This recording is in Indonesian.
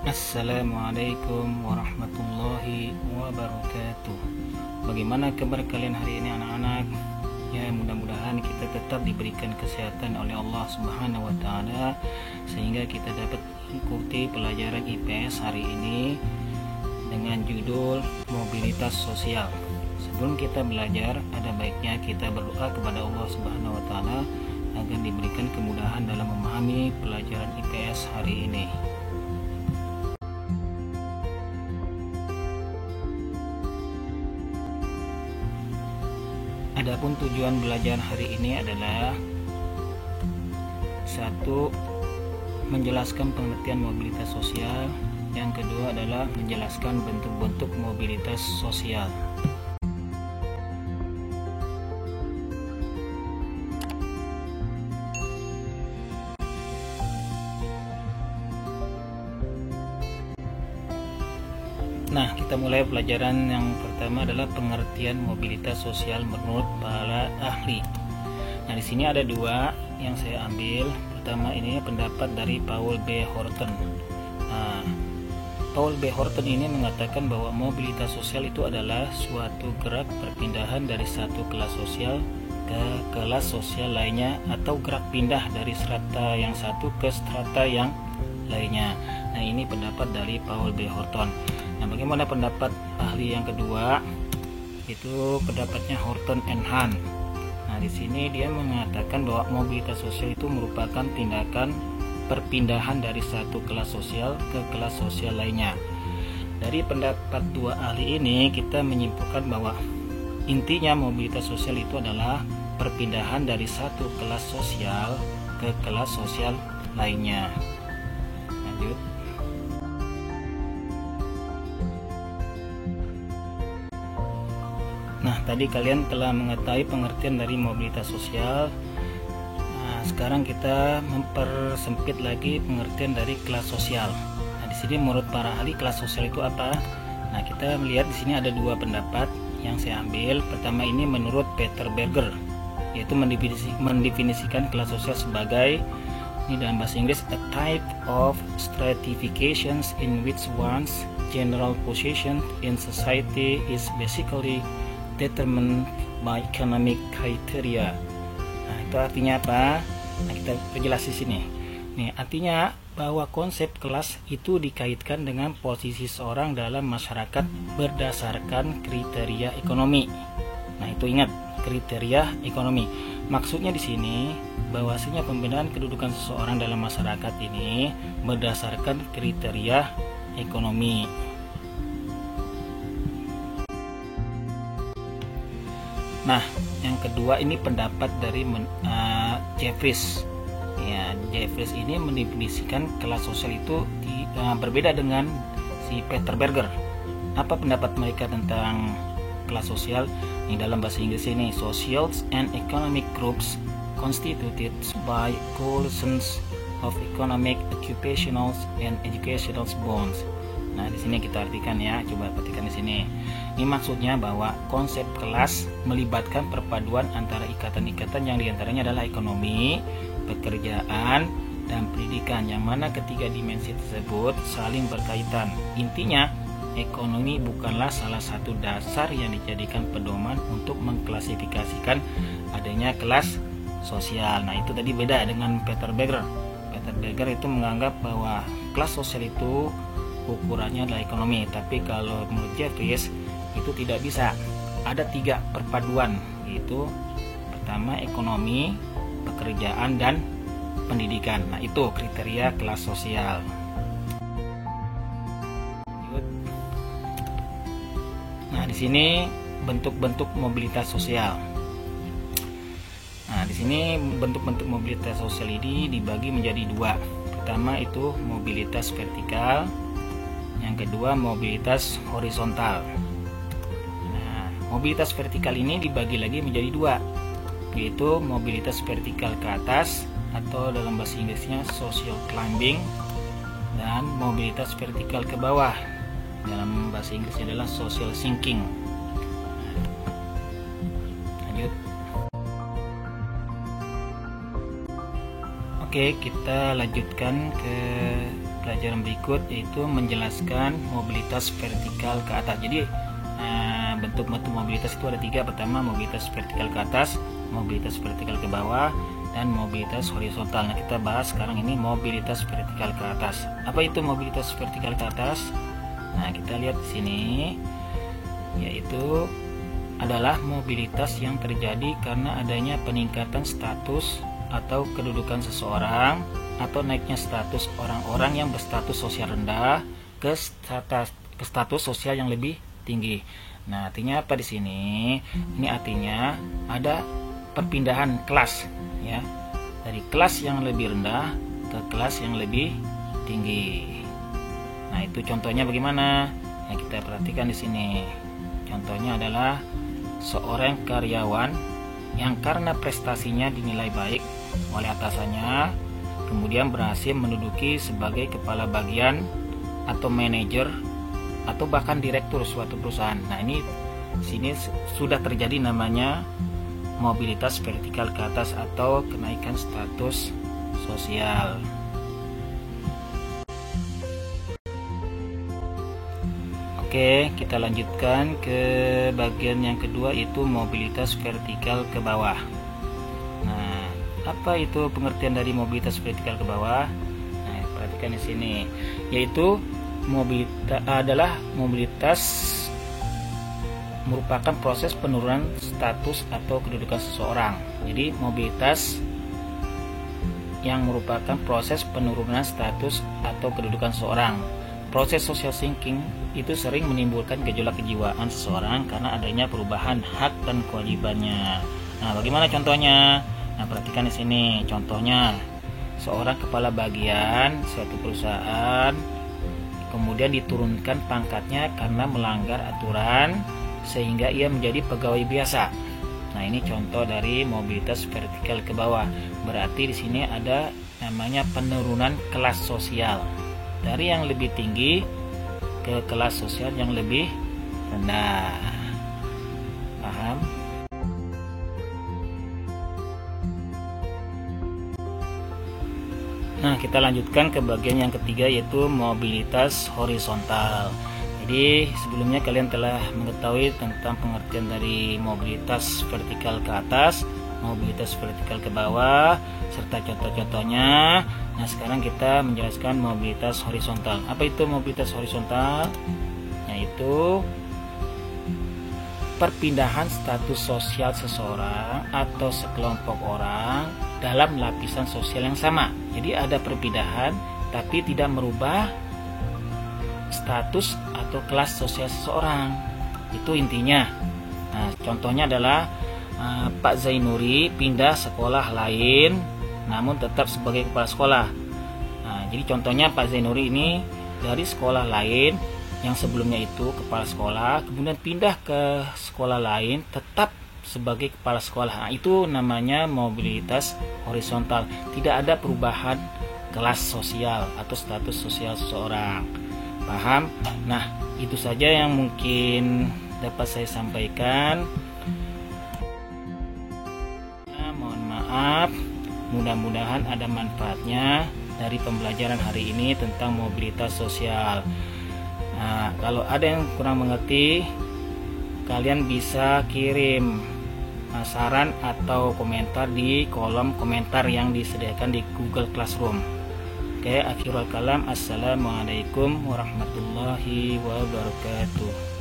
Assalamualaikum warahmatullahi wabarakatuh. Bagaimana kabar kalian hari ini anak-anak? Ya, mudah-mudahan kita tetap diberikan kesehatan oleh Allah Subhanahu wa taala sehingga kita dapat mengikuti pelajaran IPS hari ini dengan judul mobilitas sosial. Sebelum kita belajar, ada baiknya kita berdoa kepada Allah Subhanahu wa taala agar diberikan kemudahan dalam memahami pelajaran IPS hari ini. Adapun tujuan belajar hari ini adalah satu, menjelaskan pengertian mobilitas sosial. Yang kedua adalah menjelaskan bentuk-bentuk mobilitas sosial. Nah, kita mulai pelajaran yang pertama adalah pengertian mobilitas sosial menurut para ahli. Nah, di sini ada dua yang saya ambil. Pertama ini pendapat dari Paul B. Horton. Nah, Paul B. Horton ini mengatakan bahwa mobilitas sosial itu adalah suatu gerak perpindahan dari satu kelas sosial ke kelas sosial lainnya atau gerak pindah dari strata yang satu ke strata yang lainnya. Nah, ini pendapat dari Paul B. Horton. Nah, bagaimana pendapat ahli yang kedua? Itu pendapatnya Horton and Hahn. Nah, di sini dia mengatakan bahwa mobilitas sosial itu merupakan tindakan perpindahan dari satu kelas sosial ke kelas sosial lainnya. Dari pendapat dua ahli ini, kita menyimpulkan bahwa intinya mobilitas sosial itu adalah perpindahan dari satu kelas sosial ke kelas sosial lainnya. Lanjut. Nah, tadi kalian telah mengetahui pengertian dari mobilitas sosial. Nah, sekarang kita mempersempit lagi pengertian dari kelas sosial. Nah, di sini menurut para ahli kelas sosial itu apa? Nah, kita melihat di sini ada dua pendapat yang saya ambil. Pertama ini menurut Peter Berger, yaitu mendefinisikan kelas sosial sebagai, ini dalam bahasa Inggris, a type of stratifications in which one's general position in society is basically determined by economic criteria. Nah, itu artinya apa? Nah, kita perjelas di sini. Nih, artinya bahwa konsep kelas itu dikaitkan dengan posisi seorang dalam masyarakat berdasarkan kriteria ekonomi. Nah, itu ingat, kriteria ekonomi. Maksudnya di sini bahwasanya pembinaan kedudukan seseorang dalam masyarakat ini berdasarkan kriteria ekonomi. Nah, yang kedua ini pendapat dari Jeffries. Ya, Jeffries ini mendefinisikan kelas sosial itu berbeda dengan si Peter Berger. Apa pendapat mereka tentang kelas sosial? Ini dalam bahasa Inggris ini, social and economic groups constituted by coalitions of economic, occupational, and educational bonds. Nah, di sini kita artikan ya, coba perhatikan di sini. Ini maksudnya bahwa konsep kelas melibatkan perpaduan antara ikatan-ikatan yang diantaranya adalah ekonomi, pekerjaan, dan pendidikan, yang mana ketiga dimensi tersebut saling berkaitan. Intinya, ekonomi bukanlah salah satu dasar yang dijadikan pedoman untuk mengklasifikasikan adanya kelas sosial. Nah, itu tadi beda dengan Peter Berger. Peter Berger itu menganggap bahwa kelas sosial itu ukurannya adalah ekonomi, tapi kalau menurut Jeffries itu tidak bisa. Ada tiga perpaduan, yaitu pertama ekonomi, pekerjaan, dan pendidikan. Nah, itu kriteria kelas sosial. Nah, di sini bentuk-bentuk mobilitas sosial. Nah, di sini bentuk-bentuk mobilitas sosial ini dibagi menjadi dua. Pertama itu mobilitas vertikal, yang kedua mobilitas horizontal. Nah, mobilitas vertikal ini dibagi lagi menjadi dua, yaitu mobilitas vertikal ke atas atau dalam bahasa Inggrisnya social climbing, dan mobilitas vertikal ke bawah, dalam bahasa Inggrisnya adalah social sinking. Lanjut. Oke, kita lanjutkan ke pelajaran berikut, yaitu menjelaskan mobilitas vertikal ke atas. Jadi bentuk-bentuk mobilitas itu ada 3. Pertama, mobilitas vertikal ke atas, mobilitas vertikal ke bawah, dan mobilitas horizontal. Nah, kita bahas sekarang ini mobilitas vertikal ke atas. Apa itu mobilitas vertikal ke atas? Nah, kita lihat di sini, yaitu adalah mobilitas yang terjadi karena adanya peningkatan status atau kedudukan seseorang atau naiknya status orang-orang yang berstatus sosial rendah ke status sosial yang lebih tinggi. Nah, artinya apa di sini? Ini artinya ada perpindahan kelas, ya, dari kelas yang lebih rendah ke kelas yang lebih tinggi. Nah, itu contohnya bagaimana? Yang kita perhatikan di sini. Contohnya adalah seorang karyawan yang karena prestasinya dinilai baik oleh atasannya, kemudian berhasil menduduki sebagai kepala bagian atau manajer atau bahkan direktur suatu perusahaan. Nah, ini sini sudah terjadi namanya mobilitas vertikal ke atas atau kenaikan status sosial. Oke, kita lanjutkan ke bagian yang kedua, yaitu mobilitas vertikal ke bawah. Nah, apa itu pengertian dari mobilitas vertikal ke bawah? Nah, perhatikan di sini, yaitu mobilitas adalah mobilitas merupakan proses penurunan status atau kedudukan seseorang. Jadi mobilitas yang merupakan proses penurunan status atau kedudukan seseorang. Proses social thinking itu sering menimbulkan gejolak kejiwaan seseorang karena adanya perubahan hak dan kewajibannya. Nah, bagaimana contohnya? Nah, perhatikan di sini. Contohnya, seorang kepala bagian suatu perusahaan kemudian diturunkan pangkatnya karena melanggar aturan sehingga ia menjadi pegawai biasa. Nah, ini contoh dari mobilitas vertikal ke bawah. Berarti di sini ada namanya penurunan kelas sosial dari yang lebih tinggi ke kelas sosial yang lebih rendah. Paham? Nah, kita lanjutkan ke bagian yang ketiga, yaitu mobilitas horizontal. Jadi sebelumnya kalian telah mengetahui tentang pengertian dari mobilitas vertikal ke atas, mobilitas vertikal ke bawah, serta contoh-contohnya. Nah, sekarang kita menjelaskan mobilitas horizontal. Apa itu mobilitas horizontal? Yaitu perpindahan status sosial seseorang atau sekelompok orang dalam lapisan sosial yang sama. Jadi ada perpindahan tapi tidak merubah status atau kelas sosial seseorang. Itu intinya. Nah, contohnya adalah Pak Zainuri pindah sekolah lain namun tetap sebagai kepala sekolah. Nah, jadi contohnya Pak Zainuri ini dari sekolah lain yang sebelumnya itu kepala sekolah, kemudian pindah ke sekolah lain tetap sebagai kepala sekolah. Nah, itu namanya mobilitas horizontal. Tidak ada perubahan kelas sosial atau status sosial seseorang. Paham? Nah, itu saja yang mungkin dapat saya sampaikan. Nah, mohon maaf, mudah-mudahan ada manfaatnya dari pembelajaran hari ini tentang mobilitas sosial. Nah, kalau ada yang kurang mengerti, kalian bisa kirim saran atau komentar di kolom komentar yang disediakan di Google Classroom. Oke, akhirul kalam. Assalamualaikum warahmatullahi wabarakatuh.